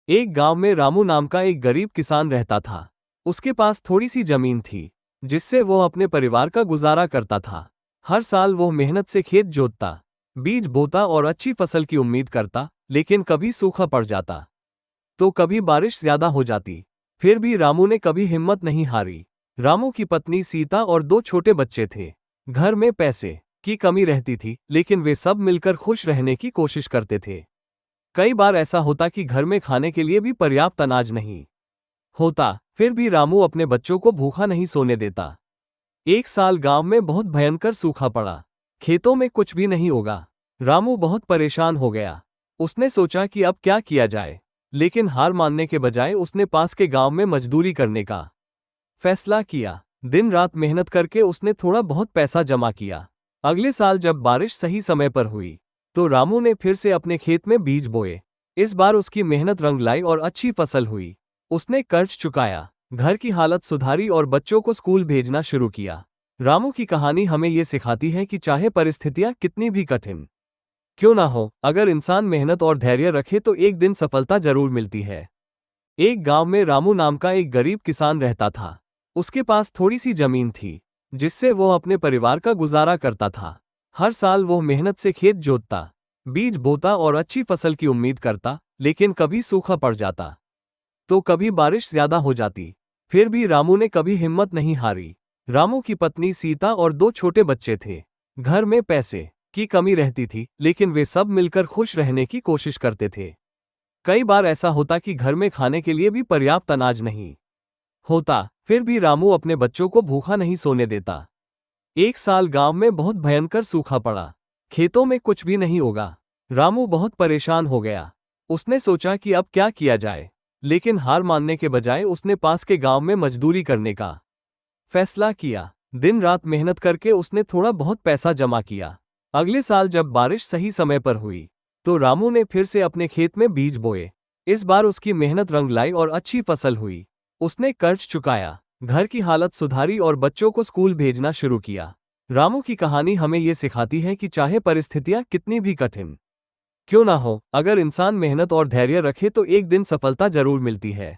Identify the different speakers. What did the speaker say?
Speaker 1: एक गांव में रामू नाम का एक गरीब किसान रहता था। उसके पास थोड़ी सी जमीन थी, जिससे वो अपने परिवार का गुजारा करता था। हर साल वो मेहनत से खेत जोतता, बीज बोता और अच्छी फसल की उम्मीद करता, लेकिन कभी सूखा पड़ जाता तो कभी बारिश ज्यादा हो जाती। फिर भी रामू ने कभी हिम्मत नहीं हारी। रामू की पत्नी सीता और दो छोटे बच्चे थे। घर में पैसे की कमी रहती थी, लेकिन वे सब मिलकर खुश रहने की कोशिश करते थे। कई बार ऐसा होता कि घर में खाने के लिए भी पर्याप्त अनाज नहीं होता, फिर भी रामू अपने बच्चों को भूखा नहीं सोने देता। एक साल गांव में बहुत भयंकर सूखा पड़ा। खेतों में कुछ भी नहीं उगा। रामू बहुत परेशान हो गया। उसने सोचा कि अब क्या किया जाए, लेकिन हार मानने के बजाय उसने पास के गांव में मजदूरी करने का फैसला किया। दिन रात मेहनत करके उसने थोड़ा बहुत पैसा जमा किया। अगले साल जब बारिश सही समय पर हुई, तो रामू ने फिर से अपने खेत में बीज बोए। इस बार उसकी मेहनत रंग लाई और अच्छी फसल हुई। उसने कर्ज चुकाया, घर की हालत सुधारी और बच्चों को स्कूल भेजना शुरू किया। रामू की कहानी हमें ये सिखाती है कि चाहे परिस्थितियां कितनी भी कठिन क्यों ना हो, अगर इंसान मेहनत और धैर्य रखे तो एक दिन सफलता जरूर मिलती है। एक गांव में रामू नाम का एक गरीब किसान रहता था। उसके पास थोड़ी सी जमीन थी, जिससे वो अपने परिवार का गुजारा करता था। हर साल वो मेहनत से खेत जोतता, बीज बोता और अच्छी फसल की उम्मीद करता, लेकिन कभी सूखा पड़ जाता तो कभी बारिश ज्यादा हो जाती। फिर भी रामू ने कभी हिम्मत नहीं हारी। रामू की पत्नी सीता और दो छोटे बच्चे थे। घर में पैसे की कमी रहती थी, लेकिन वे सब मिलकर खुश रहने की कोशिश करते थे। कई बार ऐसा होता कि घर में खाने के लिए भी पर्याप्त अनाज नहीं होता, फिर भी रामू अपने बच्चों को भूखा नहीं सोने देता। एक साल गांव में बहुत भयंकर सूखा पड़ा। खेतों में कुछ भी नहीं उगा। रामू बहुत परेशान हो गया। उसने सोचा कि अब क्या किया जाए, लेकिन हार मानने के बजाय उसने पास के गांव में मजदूरी करने का फैसला किया। दिन रात मेहनत करके उसने थोड़ा बहुत पैसा जमा किया। अगले साल जब बारिश सही समय पर हुई, तो रामू ने फिर से अपने खेत में बीज बोए। इस बार उसकी मेहनत रंग लाई और अच्छी फसल हुई। उसने कर्ज चुकाया, घर की हालत सुधारी और बच्चों को स्कूल भेजना शुरू किया। रामू की कहानी हमें ये सिखाती है कि चाहे परिस्थितियां कितनी भी कठिन क्यों ना हो, अगर इंसान मेहनत और धैर्य रखे तो एक दिन सफलता जरूर मिलती है।